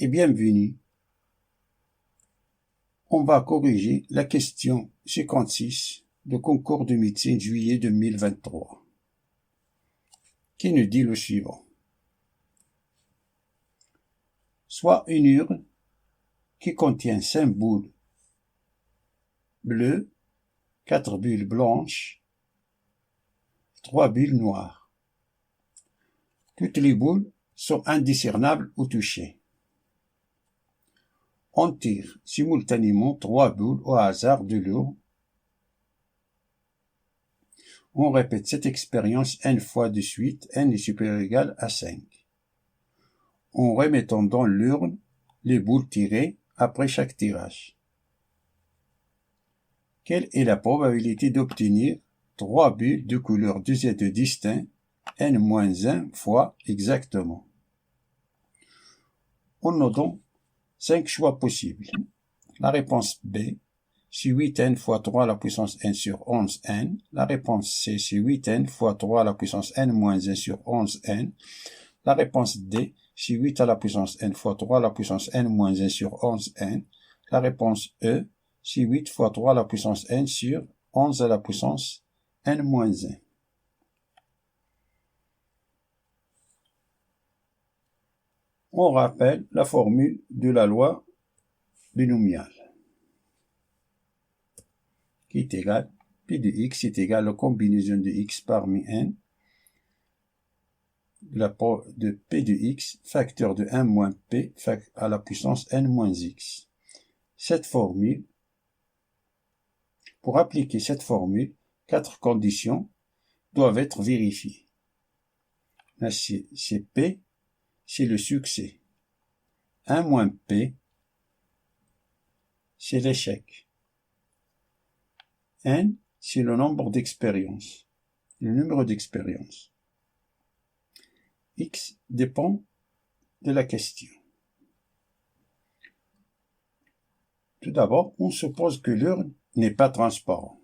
et bienvenue. On va corriger la question 56 de concours de médecine juillet 2023 qui nous dit le suivant. Soit une urne qui contient 5 boules bleues, 4 bulles blanches, 3 bulles noires. Toutes les boules sont indiscernables au toucher. On tire simultanément 3 boules au hasard de l'urne. On répète cette expérience n fois de suite, n est supérieur ou égal à 5. En remettant dans l'urne les boules tirées après chaque tirage. Quelle est la probabilité d'obtenir 3 bulles de couleur 2Z distincts, n-1 fois exactement? On a donc 5 choix possibles. La réponse B, c'est 8n fois 3 à la puissance n sur 11n. La réponse C, c'est 8n fois 3 à la puissance n-1 sur 11n. La réponse D, c'est 8 à la puissance n fois 3 à la puissance n-1 sur 11n. La réponse E, c'est 8 fois 3 à la puissance n sur 11 à la puissance n-1. On rappelle la formule de la loi binomiale qui est égale, P de x est égal à la combinaison de x parmi n de P de x facteur de 1 moins P à la puissance n moins x. Cette formule, pour appliquer cette formule, 4 conditions doivent être vérifiées. Là, c'est P, c'est le succès. 1 moins P, c'est l'échec. N, c'est le nombre d'expériences, le numéro d'expériences. X dépend de la question. Tout d'abord, on suppose que l'urne n'est pas transparente.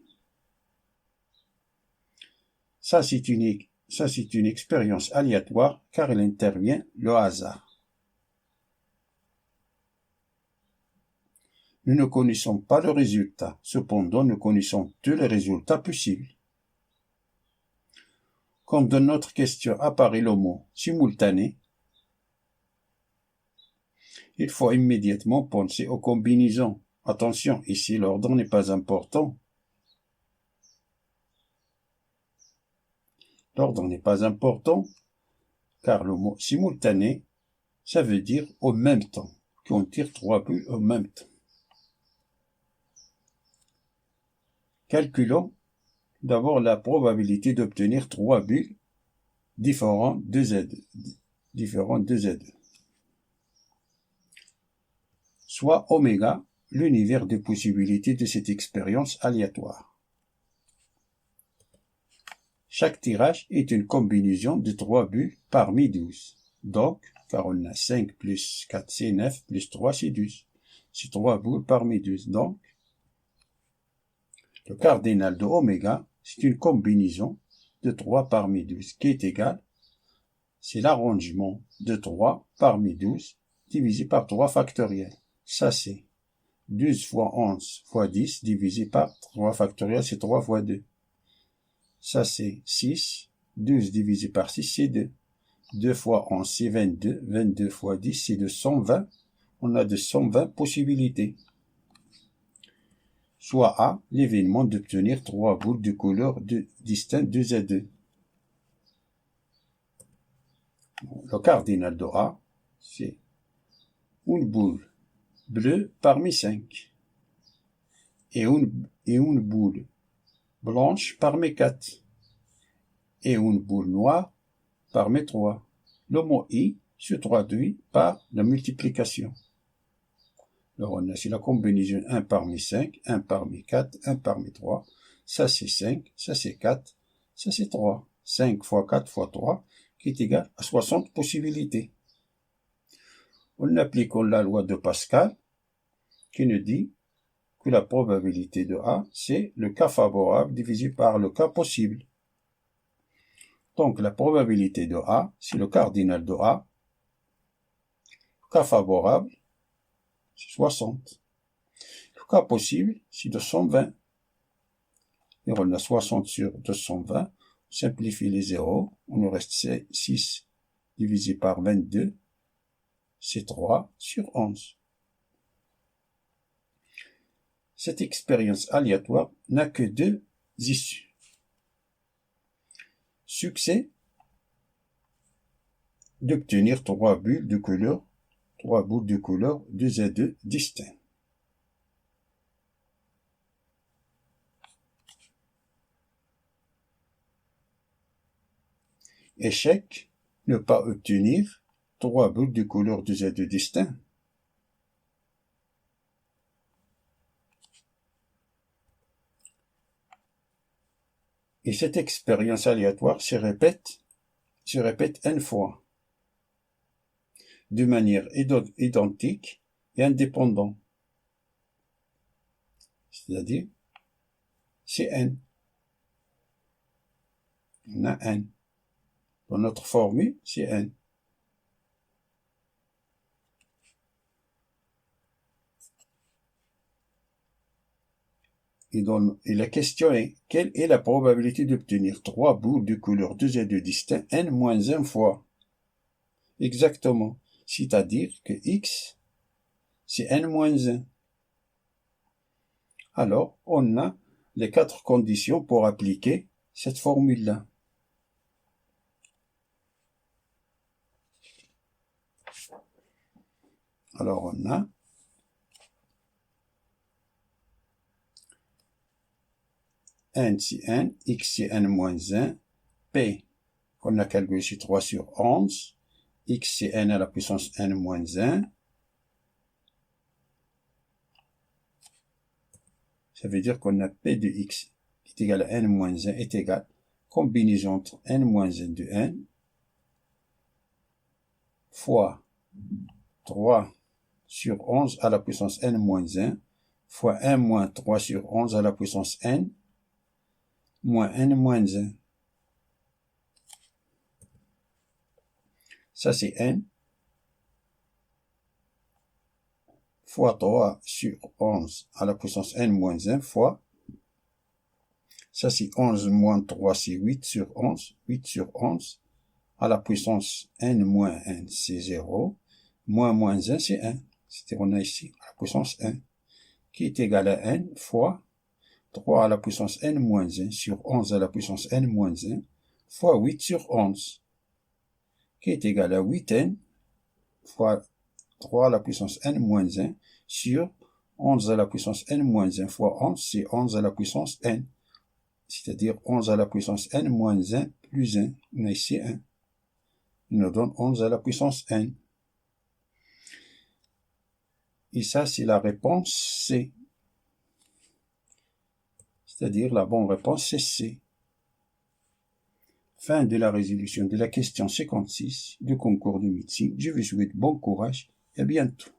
Ça, c'est une expérience aléatoire car il intervient le hasard. Nous ne connaissons pas le résultat, cependant nous connaissons tous les résultats possibles. Quand dans notre question apparaît le mot simultané, il faut immédiatement penser aux combinaisons. Attention, ici l'ordre n'est pas important. L'ordre n'est pas important car le mot simultané, ça veut dire au même temps, qu'on tire 3 bulles au même temps. Calculons d'abord la probabilité d'obtenir 3 bulles différentes de Z. Soit oméga, l'univers de possibilités de cette expérience aléatoire. Chaque tirage est une combinaison de 3 bulles parmi 12. Donc, car on a 5 plus 4, c'est 9, plus 3, c'est 12. C'est 3 boules parmi 12. Donc, le cardinal de oméga, c'est une combinaison de 3 parmi 12 qui est égal, c'est l'arrangement de 3 parmi 12 divisé par 3 factoriel. Ça c'est 12 fois 11 fois 10 divisé par 3 factoriel, c'est 3 fois 2. Ça c'est 6, 12 divisé par 6 c'est 2. 2 fois 11 c'est 22, 22 fois 10 c'est 220. On a 220 possibilités. Soit A, l'événement d'obtenir 3 boules de couleur distinctes 2Z2. Le cardinal de A, c'est une boule bleue parmi 5 et une boule blanche parmi 4 et une boule noire parmi 3. Le mot I se traduit par la multiplication. Alors on a c'est la combinaison 1 parmi 5, 1 parmi 4, 1 parmi 3. Ça c'est 5, ça c'est 4, ça c'est 3. 5 fois 4 fois 3 qui est égal à 60 possibilités. En appliquant la loi de Pascal qui nous dit que la probabilité de A c'est le cas favorable divisé par le cas possible. Donc la probabilité de A c'est le cardinal de A Le cas favorable, c'est 60. Le cas possible, c'est 220. Et on a 60 sur 220. On simplifie les zéros. On nous reste 6 divisé par 22. C'est 3 sur 11. Cette expérience aléatoire n'a que 2 issues. Succès d'obtenir 3 boules de couleur 2 et 2 distincts. Échec, ne pas obtenir 3 boules de couleur 2 et 2 distincts. Et cette expérience aléatoire se répète n fois, de manière identique et indépendante. C'est-à-dire, c'est n. On a n. Dans notre formule, c'est n. Et la question est, quelle est la probabilité d'obtenir 3 boules de couleur 2 et 2 distincts n moins 1 fois? Exactement. C'est-à-dire que x, c'est n moins 1. Alors, on a les 4 conditions pour appliquer cette formule-là. Alors, on a n c'est n, x c'est n moins 1, p, qu'on a calculé c'est 3 sur 11, x c'est n à la puissance n moins 1. Ça veut dire qu'on a p de x qui est égal à n moins 1 est égal combinaison entre n moins 1 de n fois 3 sur 11 à la puissance n moins 1 fois 1 moins 3 sur 11 à la puissance n moins n moins 1. Ça c'est n fois 3 sur 11 à la puissance n moins 1 fois, ça c'est 11 moins 3 c'est 8 sur 11, 8 sur 11 à la puissance n moins 1 c'est 0, moins 1 c'est 1, c'est-à-dire on a ici à la puissance 1, qui est égal à n fois 3 à la puissance n moins 1 sur 11 à la puissance n moins 1 fois 8 sur 11, qui est égal à 8n fois 3 à la puissance n moins 1 sur 11 à la puissance n moins 1 fois 11, c'est 11 à la puissance n. C'est-à-dire 11 à la puissance n moins 1 plus 1. On a ici 1. Il nous donne 11 à la puissance n. Et ça, c'est la réponse C. C'est-à-dire la bonne réponse, c'est C. Fin de la résolution de la question 56 du concours de médecine. Je vous souhaite bon courage et à bientôt.